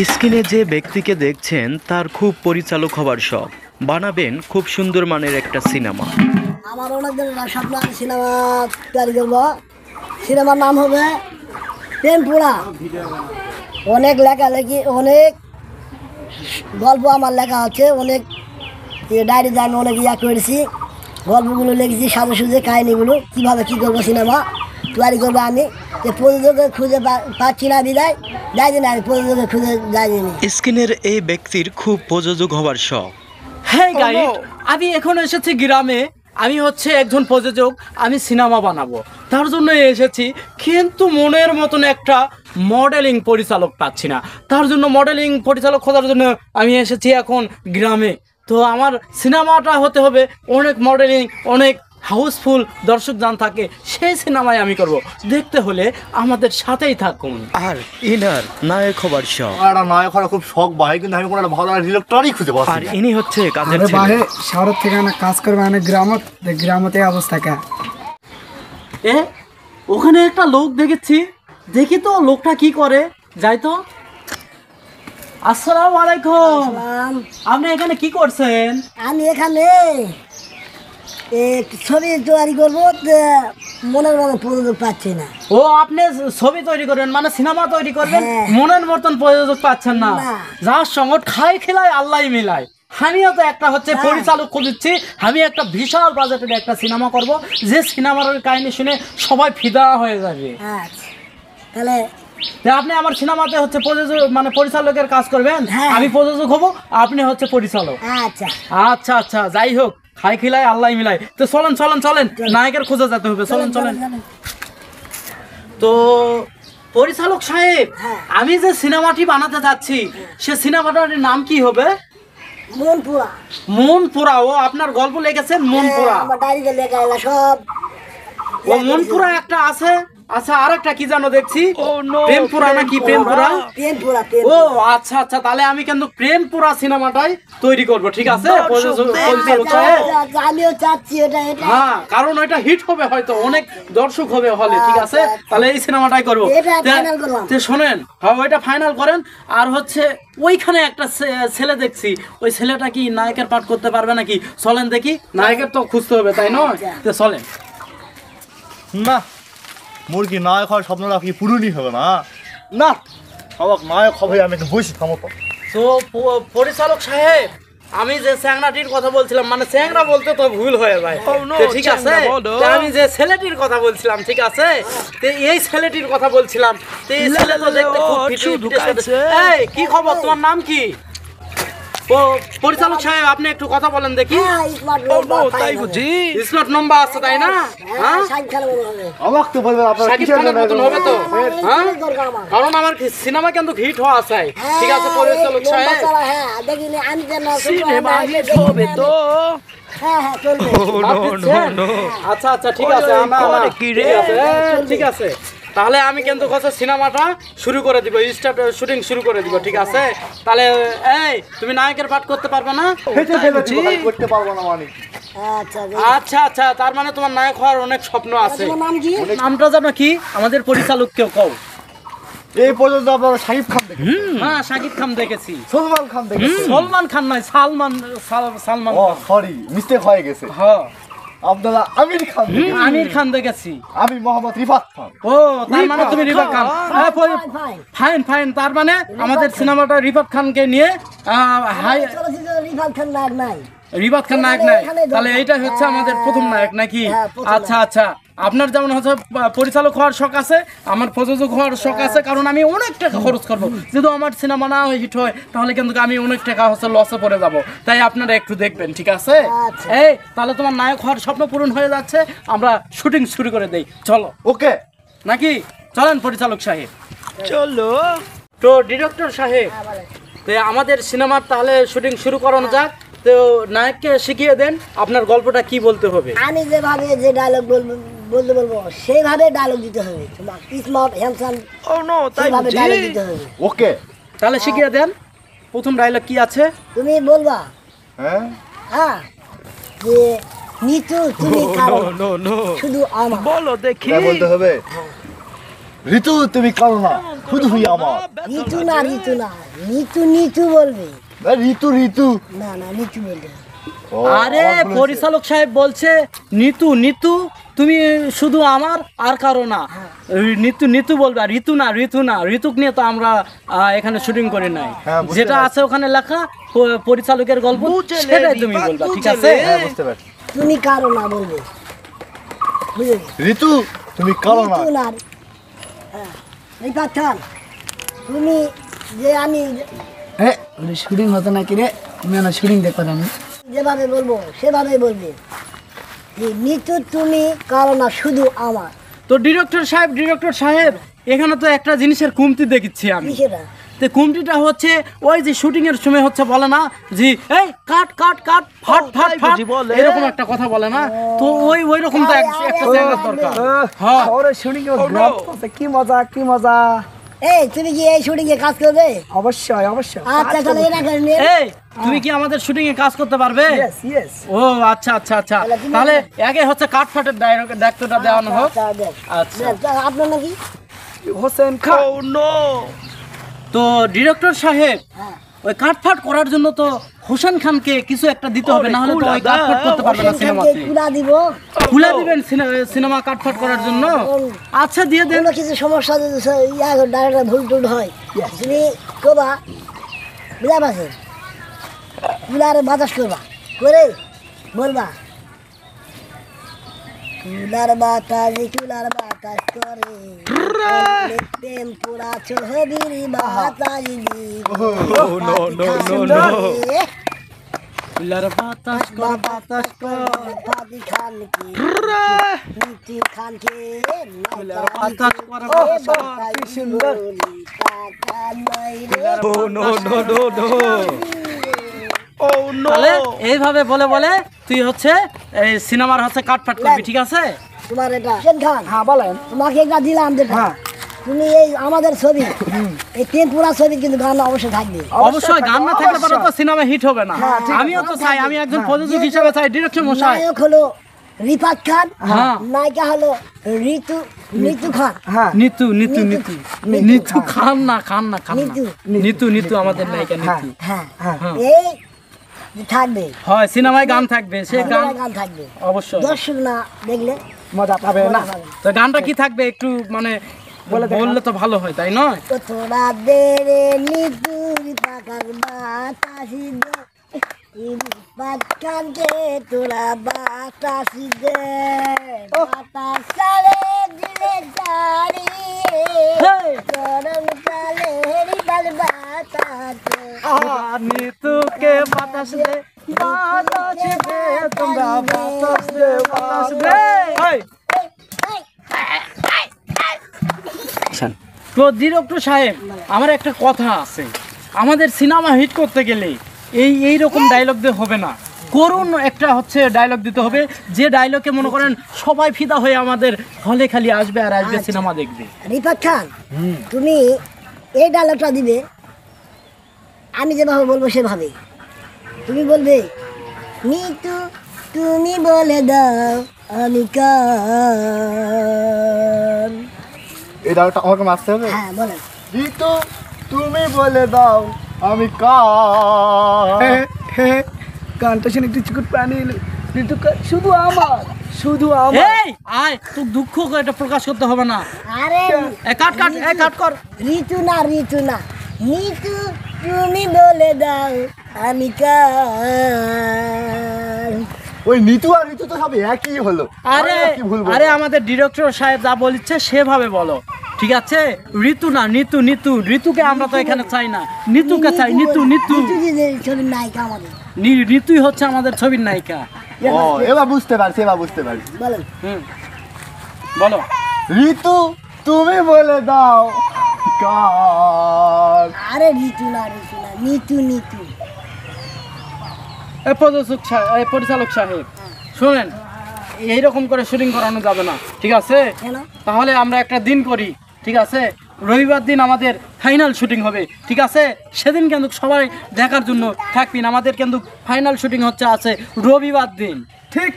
স্ক্রিনে যে ব্যক্তিকে দেখছেন তার খুব পরিচালক হবার শখ, বানাবেন খুব সুন্দর মানের একটা সিনেমা। আমার অনেক দিনের স্বপ্ন, আমি সিনেমা তৈরি করবো। সিনেমার নাম হবে প্রেমপুরা। অনেক লেখালেখি, অনেক গল্প আমার লেখা আছে, অনেক ডায়েরিতে আমি অনেক করেছি, গল্পগুলো লিখেছি, সাজে সুজে কাহিনিগুলো কীভাবে কী করবো সিনেমা তৈরি করবো আমি। যে প্রযোজকের খুঁজে পাচ্ছি না বিদায় যাই না, আমি প্রযোজকের খুঁজে যাইনি। স্ক্রিনের এই ব্যক্তির খুব প্রযোজক হবার শখ। হ্যাঁ গাইড, আমি এখন এসেছি গ্রামে। আমি হচ্ছে একজন প্রযোজক, আমি সিনেমা বানাবো, তার জন্য এসেছি। কিন্তু মনের মতন একটা মডেলিং পরিচালক পাচ্ছি না, তার জন্য মডেলিং পরিচালক খোঁজার জন্য আমি এসেছি এখন গ্রামে। তো আমার সিনেমাটা হতে হবে অনেক মডেলিং, অনেক হাউসফুল দর্শকদান থাকে, সেই সিনেমায় আমি করব। দেখতে হলে আমাদের সাথেই থাকুন। আর ইনার নায়ক হবার শখ। একটা নায়ক হওয়ার খুব শখ ভাই, কিন্তু আমি কোনো একটা ভালো ডিরেক্টরই খুঁজে পাচ্ছি আর না। ইনি হচ্ছে কাজের আরে ছেলে। বাহে শহর থেকে অনেক কাজ করবে, অনেক গ্রামতে অবস্থা কে। এ ওখানে একটা লোক দেখেছি, দেখি তো লোকটা কি করে, যাই তো। আসসালামু আলাইকুম, আপনি এখানে কি করছেন? আমি এখানে ছবি তৈরি করবো, মনের মতো প্রযোজক পাচ্ছি না। ও আপনি ছবি তৈরি করবেন, মানে সিনেমা তৈরি করবেন, হ্যাঁ। মনের মতন প্রযোজক পাচ্ছেন না? না। যার সঙ্গে খাই খেলায় আল্লাহ মিলায়। আমিও তো একটা হচ্ছে হ্যাঁ। পরিচালক খুঁজছি। আমি একটা বিশাল বাজেটের একটা সিনেমা করব, যে সিনেমার কাহিনী শুনে সবাই ফিদা হয়ে যাবে। আচ্ছা, তাহলে তা আপনি আমার সিনেমাতে হচ্ছে প্রযোজক মানে পরিচালকের কাজ করবেন, হ্যাঁ। আমি প্রযোজক হব, আপনি হচ্ছে পরিচালক। আচ্ছা আচ্ছা আচ্ছা, যাই হোক, খাই খিলাই আল্লাহ মিলাই। তো চলেন চলেন চলেন, নায়কের খোঁজে যেতে হবে, চলেন চলেন। তো পরিচালক সাহেব, হ্যাঁ। আমি যে সিনেমাটি বানাতে যাচ্ছি, সে সিনেমাটার নাম কি হবে? মনপুরা। মনপুরা। ও আপনার গল্প লিখেছেন মনপুরা? আমার ডায়েরিতে লেখা এলা সব। ও মনপুরা একটা আছে। আচ্ছা, আর একটা কি জানো দেখছি, প্রেমপুরা নাকি? প্রেমপুরা। প্রেমপুরা। ও আচ্ছা আচ্ছা, তাহলে আমি কিন্তু প্রেমপুরা সিনেমাটাই তৈরি করব, ঠিক আছে পরিচালক সাহেব? আমিও চাচ্ছি এটা এটা। হ্যাঁ, কারণ ওইটা হিট হবে, হয়তো অনেক দর্শক হবে হলে, ঠিক আছে? তাহলে এই সিনেমাটাই করবো। এটা final করলাম। তো শোনেন, হ্যাঁ ওইটা ফাইনাল করেন। আর হচ্ছে ওইখানে একটা ছেলে দেখছি, ওই ছেলেটা কি নায়কের পাঠ করতে পারবে নাকি? চলেন দেখি, নায়কের তো খুঁজতে হবে, তাই নয়? তো চলেন। না, মুরগি নায়ক হওয়ার স্বপ্নটা কি পূরণই হবে না। না, সবাক নায়ক হবে, আমি একটু বসি থামতো। তো পরিচালক সাহেব, আমি যে চ্যাংড়াটির কথা বলছিলাম, মানে চ্যাংড়া বলতে তো ভুল হয়ে যায়, তো ঠিক আছে? তো আমি যে ছেলেটির কথা বলছিলাম, ঠিক আছে? তো এই ছেলেটির কথা বলছিলাম, তো এই ছেলে তো দেখতে খুব এই, কি খবর, তোমার নাম কি? ও পরিচালক সাহেব, আপনি একটু কথা বলেন দেখি। হ্যাঁ, স্মার্ট নম্বর তাই বুঝি। স্মার্ট নম্বর আছে, তাই না? হ্যাঁ, সাইড খেলা মনে হবে। অবাক তো বলবেন আপনারা, শাকিব কিসের খানের জন্য মতন হবে তো? হ্যাঁ, দরকার আমার। কারণ আমার সিনেমা কিন্তু হিট হওয়া চাই, ঠিক আছে পরিচালক সাহেব? হ্যাঁ, দেখিনি আমি কেন সিনেমা হিট হবে তো। হ্যাঁ হ্যাঁ, চলবে। আচ্ছা আচ্ছা, ঠিক আছে, ঠিক আছে। তাহলে আমি কিন্তু কথা সিনেমাটা শুরু করে দিব, শুটিং শুরু করে দিব, ঠিক আছে? তাহলে এই, তুমি নায়কের পাঠ করতে পারবে না? করতে পারবো না মানে। আচ্ছা, আচ্ছা আচ্ছা, তার মানে তোমার নায়ক হওয়ার অনেক স্বপ্ন আছে। তোমার নাম কি? নামটা জানো কি আমাদের পরিচালককেও কও। এই পর্যন্ত আপনারা শাকিব খান দেখেন, হ্যাঁ, শাকিব খান দেখেছি। সলমান খান দেখেন। সলমান খান নয়, সালমান ও খান। সরি, মিস্টেক হয়ে গেছে। হ্যাঁ, আপনারা আমির খান দেখেছেন। আমির খান দেখেছি। আমি মোহাম্মদ রিফাত খান। ও, তার মানে তুমি রিফাত খান। ফাইন। ফাইন ফাইন, তার মানে আমাদের সিনেমাটা রিফাত খানকে নিয়ে চলচ্চিত্র রিফাত খান নায়ক নাই। রিফাত খান নায়ক নাই, তাহলে এইটা হচ্ছে আমাদের প্রথম নায়ক নাকি? হ্যাঁ, প্রথম আচ্ছা আচ্ছা, আপনার যেমন হচ্ছে পরিচালক হওয়ার শখ আছে, আমার প্রযোজক হওয়ার শখ আছে, কারণ আমি অনেক টাকা খরচ করবো। যদি আমার সিনেমা না হিট হয়, তাহলে কিন্তু আমি অনেক টাকা হচ্ছে লসে পড়ে যাব। তাই আপনারা একটু দেখবেন, ঠিক আছে? আচ্ছা। এই, তাহলে তোমার নায়ক হওয়ার স্বপ্ন পূরণ হয়ে যাচ্ছে, আমরা শুটিং শুরু করে দেই, চলো ওকে, নাকি? চলেন পরিচালক সাহেব, চলো। তো ডিরেক্টর সাহেব, তো আমাদের সিনেমার তাহলে শুটিং শুরু করানো যাক। তো নায়ককে শিখিয়ে দেন আপনার গল্পটা কি বলতে হবে। আমি যেভাবে যে ডায়লগ বলতে বলবো সেইভাবে ডায়লগ দিতে হবে। তোমার স্মার্ট হ্যান্ডসাম সেইভাবে ডায়লগ দিতে হবে। ওকে, তাহলে শিখিয়ে দেন, প্রথম ডায়লগ কি আছে? তুমি বলবা হ্যাঁ, হ্যাঁ যে নিচু তুমি কারো শুধু আমার। বলো দেখি। তাই বলতে হবে। ঋতু তুমি কালো না, শুধু হুই আমার। ঋতু না, নিতু নিতু বলবে। ঋতু ঋতু না না, নিতু বলবে। ও, আরে আমার বলেছে। পরিচালক সাহেব বলছে নিতু নিতু তুমি শুধু আমার আর কারো না। নিতু নিতু বলবে, আর ঋতু না, ঋতুক নিয়ে তো আমরা এখানে শুটিং করি নাই। হ্যাঁ, বুঝতে যেটা পারছি। আছে ওখানে লেখা পরিচালকের গল্প, সেটাই তুমি বলবা, ঠিক আছে? হ্যাঁ, বুঝতে পারছি। তুমি কারো না বলবে, বুঝলি? ঋতু তুমি কালো না, নিতু না। রিফাত খান, তুমি যে আমি হ্যাঁ শুটিং হতো নাকি রে, আমি না শুটিং দেখতাম আমি। যেভাবে বলবো সেভাবেই বলবে। যে নিতু তুমি কারো না, শুধু আমার। তো ডিরেক্টর সাহেব এখানে তো একটা জিনিসের কমতি দেখছি আমি। কি সেটা? তো কমতিটা হচ্ছে ওই যে শুটিং এর সময় হচ্ছে বলে না জি এই কাট কাট কাট ফাট ফাট ফাট এরকম একটা কথা বলে না, তো ওই রকম তো একটা জায়গা দরকার। হ্যাঁ ওরে শুটিং কি মজা, কি মজা। এই তুমি কি এই শুটিং এ কাজ করবে? অবশ্যই অবশ্যই। আচ্ছা তাহলে এরা করে নিয়ে এই তুমি কি আমাদের শুটিং এ কাজ করতে পারবে? Yes yes. ও আচ্ছা আচ্ছা আচ্ছা, তাহলে আগে হচ্ছে কাট ফাটের দায়িত্বটা দেওয়ানো হোক। আচ্ছা আপনার নাকি? হোসেন খান। তো ডিরেক্টর সাহেব হ্যাঁ। ওই কাটফাট করার জন্য তো হোসেন খানকে কিছু একটা দিতে হবে, না হলে তো ওই কাটফাট করতে পারবে না হোসেন খানকে সিনেমাতে। কুলা দিব। খুলে দিবেন সিনেমা কাটফাট করার জন্য? আচ্ছা দিয়ে দেন। কোনো কিছু সমস্যা যদি ডাইরেক্টর ভুল টুল হয় তুমি কবা, বুঝা পাচ্ছেন? কুলারে বাতাস করবা, করে বলবা কুলার বাতাস করে প্রেম পুরা চৌহদির বাতাস কুলার বাতাস কর বাতাস কর ফাদি খান কি নীতি খান কে কুলার বাতাস কর বাতাস কর। কি সুন্দর টাকা নাই রে। তাহলে এইভাবে বলে বলে তুই হচ্ছে এই সিনেমার হচ্ছে কাটফাট করবি, ঠিক আছে? তোমার এটা হোসেন খান, হ্যাঁ বলেন। তোমাকে একটা দিলাম যেটা, হ্যাঁ। তুমি এই আমাদের ছবি এই টেম্পুরা ছবি কিন্তু গান অবশ্যই থাকবে। অবশ্যই গান না থাকলে পরে তো সিনেমা হিট হবে না। আমিও তো চাই, আমি একজন প্রযোজক হিসেবে চাই ডিরেকশন মশাই। নায়ক হলো রিফাত খান, হ্যাঁ। নায়িকা হলো নিতু খান। হ্যাঁ নিতু নিতু নিতু নিতু খান না নিতু। নিতু নিতু আমাদের নায়িকা নিতু। হ্যাঁ হ্যাঁ। এই যে থাকবে হয় সিনেমায় গান থাকবে, সে গান গান থাকবে, অবশ্যই। দর্শক না দেখলে মজা পাবে না। তো গানটা কি থাকবে একটু মানে বললে তো ভালো হয়, তাই নয়? তো তোরা দেরে নিতুর পাকার বাতাসি দে বাতকানকে তোরা বাতাসি দে বাতাস চালে দিলে চারি গরম চালে রিবাল বাতাসে নিতুকে বাতাস দে বাতাস দে তোমরা বাতাস দে বাতাস দে। তো ডিরেক্টর সাহেব আমার একটা কথা আছে, আমাদের সিনেমা হিট করতে গেলে এই রকম ডায়লগ দিয়ে হবে না, করুণ একটা হচ্ছে ডায়লগ দিতে হবে, যে ডায়লগে মনে করেন সবাই ফিদা হয়ে আমাদের হলে খালি আসবে আর আসবে সিনেমা দেখবে। রিফাত খান, তুমি এই ডায়লগটা দিবে, আমি যেভাবে বলবো সেভাবে তুমি বলবে নিতু তুমি বলে দাও আমি কার। এই ডালটা আমাকে মারতে হবে। হ্যাঁ বলেন। ঋতু তুমি বলে দাও আমি কার। গানটা শুনে একটু চিকুট প্রাণী এলো। শুধু আমার, শুধু আমার। এই আয় তুই দুঃখ এটা প্রকাশ করতে হবে না। আরে কাট কাট কাট কর। ঋতু না নিতু তুমি বলে দাও আমি কার। ওই নিতু আর ঋতু তো সব একই হলো। আরে আমি কি ভুল বলবো? আরে আমাদের ডিরেক্টর সাহেব যা বলছে সেভাবে বলো, ঠিক আছে? ঋতু না নিতু ঋতুকে আমরা তো এখানে চাই না, নিতুকে চাই। নিতু যে ছবির নায়িকা আমাদের, ঋতুই হচ্ছে আমাদের ছবির নায়িকা। ও এবার বুঝতে পারছি। বলেন। বলো ঋতু তুমি বলে দাও কার। আরে ঋতু না নিতু এই পরিচালক সাহেব শুনেন, এইরকম করে শুটিং করানো যাবে না, ঠিক আছে? কেন? তাহলে আমরা একটা দিন করি, ঠিক আছে? রবিবার দিন আমাদের ফাইনাল শুটিং হবে, ঠিক আছে? সেদিন কিন্তু সবাই দেখার জন্য থাকবেন। আমাদের কিন্তু ফাইনাল শুটিং আছে রবিবার দিন, ঠিক?